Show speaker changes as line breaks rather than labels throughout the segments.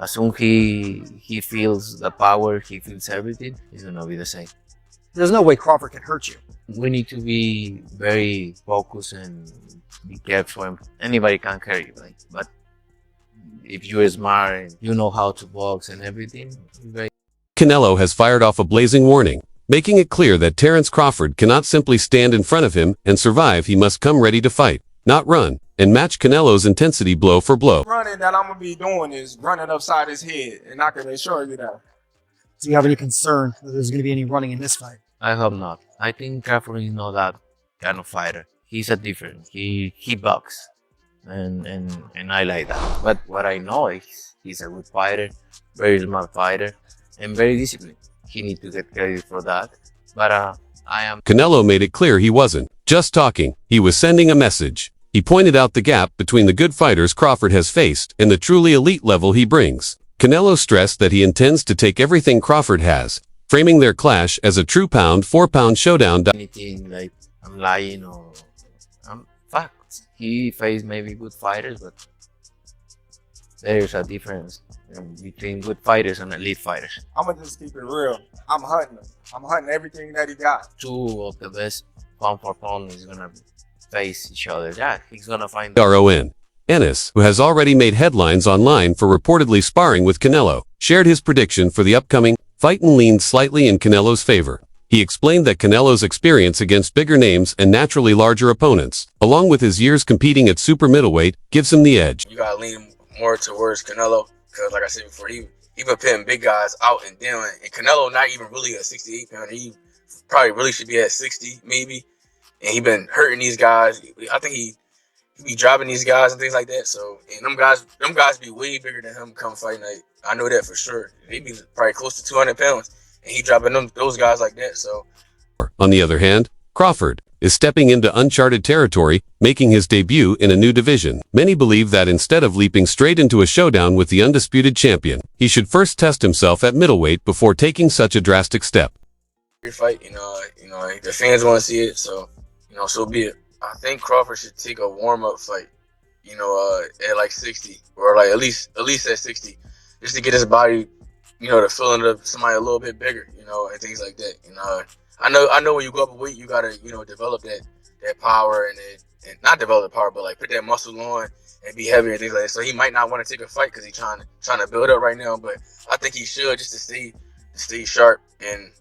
As soon he feels the power, he feels everything, it's gonna be the same.
There's no way Crawford can hurt you.
We need to be very focused and be careful. Anybody can carry you, like, but if you're smart and you know how to box and everything,
Canelo has fired off a blazing warning, making it clear that Terence Crawford cannot simply stand in front of him and survive. He must come ready to fight, not run, and match Canelo's intensity blow for blow.
Running that I'm gonna be doing is running upside his head, and I can assure you that.
Do you have any concern that there's going to be any running in this fight?
I hope not. I think Crawford is not that kind of fighter. He's a different. He box, and I like that. But what I know is he's a good fighter, very smart fighter, and very disciplined. He needs to get credit for that. But I am.
Canelo made it clear he wasn't just talking. He was sending a message. He pointed out the gap between the good fighters Crawford has faced and the truly elite level he brings. Canelo stressed that he intends to take everything Crawford has, framing their clash as a true pound-for-pound showdown.
Anything like I'm lying or I'm fact. He faced maybe good fighters, but there's a difference between good fighters and elite fighters.
I'm gonna just keep it real. I'm hunting him. I'm hunting everything that he got.
Two of the best pound for pound is gonna face each other. Yeah, he's gonna find
RON. Ennis, who has already made headlines online for reportedly sparring with Canelo, shared his prediction for the upcoming fight and leaned slightly in Canelo's favor. He explained that Canelo's experience against bigger names and naturally larger opponents, along with his years competing at super middleweight, gives him the edge.
You gotta lean more towards Canelo, because like I said before, he been pitting big guys out and down, and Canelo not even really a 68 pounder. He probably really should be at 60 maybe, and he been hurting these guys. I think he be dropping these guys and things like that. So, and them guys be way bigger than him come fight night. I know that for sure. He be probably close to 200 pounds, and he dropping those guys like that. So,
on the other hand, Crawford is stepping into uncharted territory, making his debut in a new division. Many believe that instead of leaping straight into a showdown with the undisputed champion, he should first test himself at middleweight before taking such a drastic step.
Fight, the fans want to see it, so so be it. I think Crawford should take a warm-up fight, at like 60, or like at least at 60, just to get his body, to feeling of somebody a little bit bigger, and things like that. I know when you go up a weight, you gotta, develop that power and not develop the power, but like put that muscle on and be heavier and things like that. So he might not want to take a fight because he's trying to build up right now, but I think he should, just to stay sharp and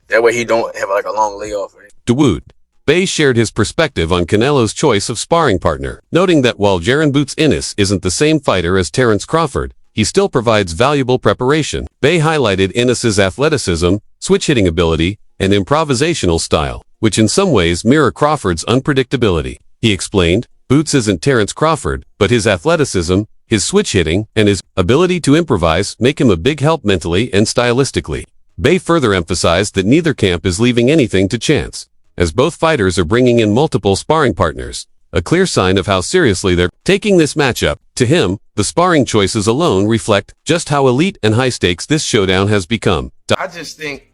that way he don't have like a long layoff.
Dawood Bey shared his perspective on Canelo's choice of sparring partner, noting that while Jaron Boots Ennis isn't the same fighter as Terence Crawford, he still provides valuable preparation. Bey highlighted Ennis's athleticism, switch-hitting ability, and improvisational style, which in some ways mirror Crawford's unpredictability. He explained, Boots isn't Terence Crawford, but his athleticism, his switch-hitting, and his ability to improvise make him a big help mentally and stylistically. Bey further emphasized that neither camp is leaving anything to chance, as both fighters are bringing in multiple sparring partners, a clear sign of how seriously they're taking this matchup. To him, the sparring choices alone reflect just how elite and high-stakes this showdown has become.
I just think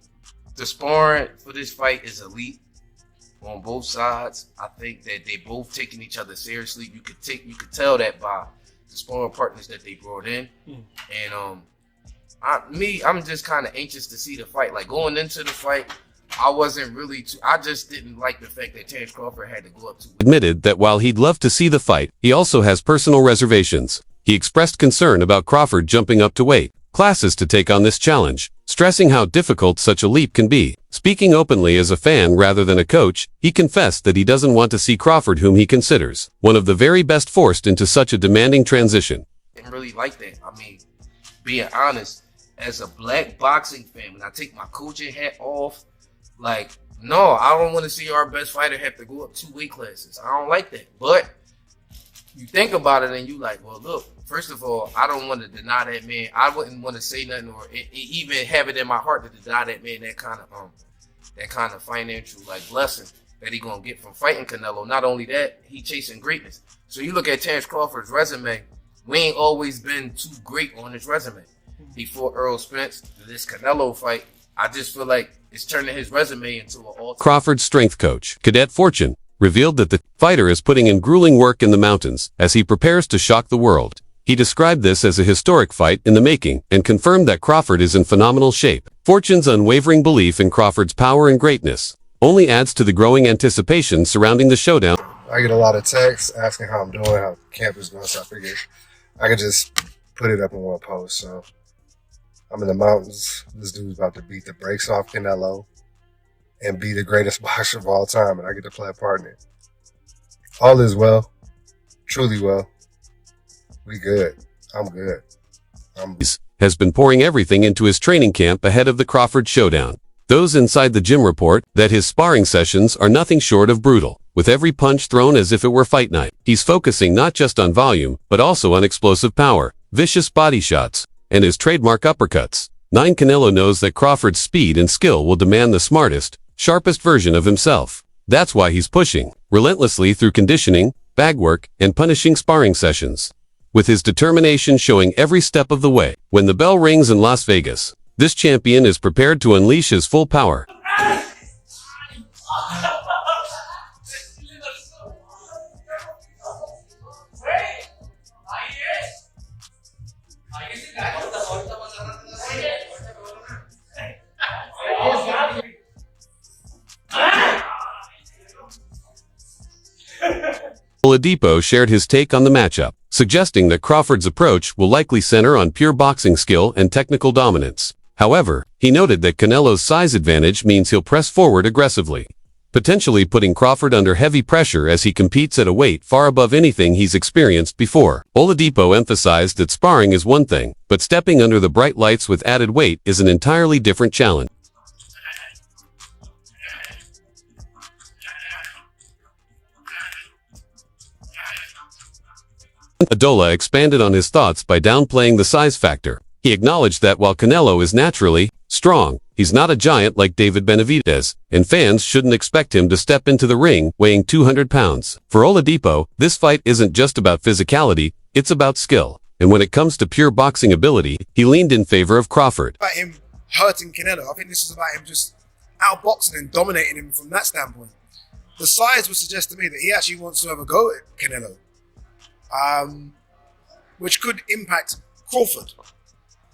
the sparring for this fight is elite on both sides. I think that they both taking each other seriously. You could tell that by the sparring partners that they brought in. And I'm just kind of anxious to see the fight. Like going into the fight, I wasn't really I just didn't like the fact that Terence Crawford had to go up to it.
Admitted that while he'd love to see the fight, he also has personal reservations. He expressed concern about Crawford jumping up to weight classes to take on this challenge, stressing how difficult such a leap can be. Speaking openly as a fan rather than a coach, he confessed that he doesn't want to see Crawford, whom he considers one of the very best, forced into such a demanding transition.
I didn't really like that. I mean, being honest, as a black boxing fan, when I take my coaching hat off, like, no, I don't want to see our best fighter have to go up 2 weight classes. I don't like that. But you think about it and you like, well, look, first of all, I don't want to deny that man. I wouldn't want to say nothing or even have it in my heart to deny that man that kind of financial like blessing that he gonna get from fighting Canelo. Not only that, he chasing greatness. So you look at Terence Crawford's resume, we ain't always been too great on his resume. Before Earl Spence, this Canelo fight, I just feel like it's turning his resume into an all-time.
Crawford's strength coach, Cadet Fortune, revealed that the fighter is putting in grueling work in the mountains as he prepares to shock the world. He described this as a historic fight in the making and confirmed that Crawford is in phenomenal shape. Fortune's unwavering belief in Crawford's power and greatness only adds to the growing anticipation surrounding the showdown.
I get a lot of texts asking how I'm doing, how camp is going, so I figured I could just put it up in one post. So I'm in the mountains. This dude's about to beat the brakes off Canelo and be the greatest boxer of all time, and I get to play a part in it. All is well, truly well. We good. I'm good.
Has been pouring everything into his training camp ahead of the Crawford showdown. Those inside the gym report that his sparring sessions are nothing short of brutal, with every punch thrown as if it were fight night. He's focusing not just on volume, but also on explosive power, vicious body shots, and his trademark uppercuts. Canelo knows that Crawford's speed and skill will demand the smartest, sharpest version of himself. That's why he's pushing relentlessly through conditioning, bag work, and punishing sparring sessions, with his determination showing every step of the way. When the bell rings in Las Vegas, this champion is prepared to unleash his full power. Oladipo shared his take on the matchup, suggesting that Crawford's approach will likely center on pure boxing skill and technical dominance. However, he noted that Canelo's size advantage means he'll press forward aggressively, potentially putting Crawford under heavy pressure as he competes at a weight far above anything he's experienced before. Oladipo emphasized that sparring is one thing, but stepping under the bright lights with added weight is an entirely different challenge. Adola expanded on his thoughts by downplaying the size factor. He acknowledged that while Canelo is naturally strong, he's not a giant like David Benavidez, and fans shouldn't expect him to step into the ring weighing 200 pounds. For Oladipo, this fight isn't just about physicality, it's about skill. And when it comes to pure boxing ability, he leaned in favor of Crawford.
About him hurting Canelo. I think this was about him just outboxing and dominating him from that standpoint. The size would suggest to me that he actually wants to have a go at Canelo. Which could impact Crawford,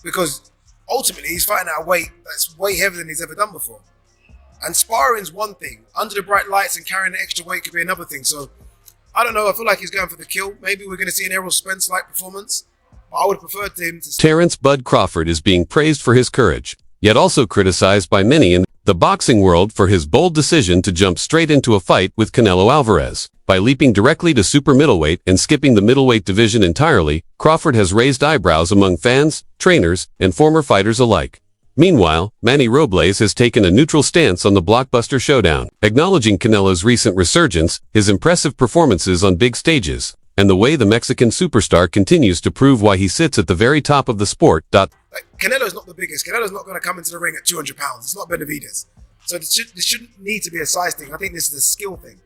because ultimately he's fighting at a weight that's way heavier than he's ever done before. And sparring's one thing, under the bright lights and carrying the extra weight could be another thing. So I don't know, I feel like he's going for the kill. Maybe we're going to see an Errol Spence-like performance, but I would prefer to him to...
Terrence "Bud" Crawford is being praised for his courage, yet also criticized by many in the boxing world for his bold decision to jump straight into a fight with Canelo Alvarez. By leaping directly to super middleweight and skipping the middleweight division entirely, Crawford has raised eyebrows among fans, trainers, and former fighters alike. Meanwhile, Manny Robles has taken a neutral stance on the blockbuster showdown, acknowledging Canelo's recent resurgence, his impressive performances on big stages, and the way the Mexican superstar continues to prove why he sits at the very top of the sport.
Canelo's not the biggest. Canelo's not going to come into the ring at 200 pounds. It's not Benavidez. So this shouldn't need to be a size thing. I think this is a skill thing.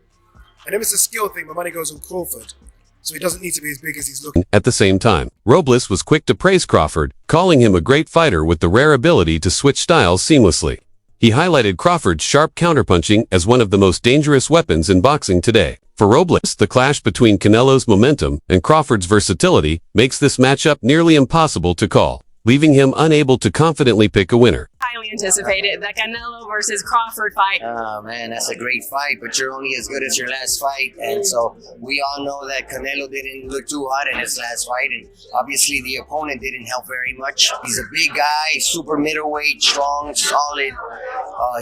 And if it's a skill thing, my money goes on Crawford. So he doesn't need to be as big as he's looking.
At the same time, Robles was quick to praise Crawford, calling him a great fighter with the rare ability to switch styles seamlessly. He highlighted Crawford's sharp counterpunching as one of the most dangerous weapons in boxing today. For Robles, the clash between Canelo's momentum and Crawford's versatility makes this matchup nearly impossible to call, leaving him unable to confidently pick a winner.
Highly anticipated, the Canelo versus Crawford fight.
Oh man, that's a great fight, but you're only as good as your last fight. And so we all know that Canelo didn't look too hot in his last fight, and obviously the opponent didn't help very much. He's a big guy, super middleweight, strong, solid.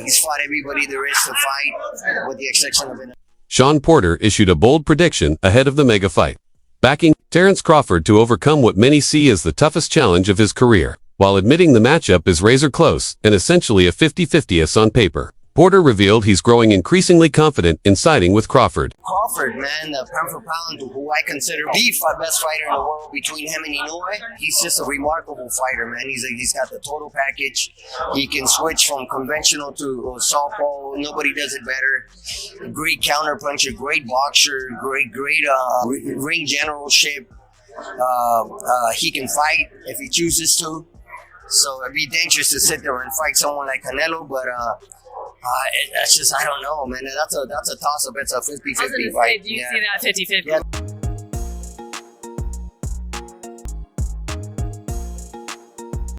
He's fought everybody there is to fight, with the exception of
Sean Porter issued a bold prediction ahead of the mega fight, backing Terrence Crawford to overcome what many see as the toughest challenge of his career, while admitting the matchup is razor close and essentially a 50-50 on paper. Porter revealed he's growing increasingly confident in siding with Crawford.
Crawford, man, the pound for pound, who I consider the best fighter in the world between him and Inoue. He's just a remarkable fighter, man. He's got the total package. He can switch from conventional to southpaw. Nobody does it better. Great counterpuncher, great boxer, great ring generalship. He can fight if he chooses to. So it'd be dangerous to sit there and fight someone like Canelo, but that's just, I don't know, man. That's a toss-up. It's a 50-50 fight.
Do you see that 50-50?
Yeah.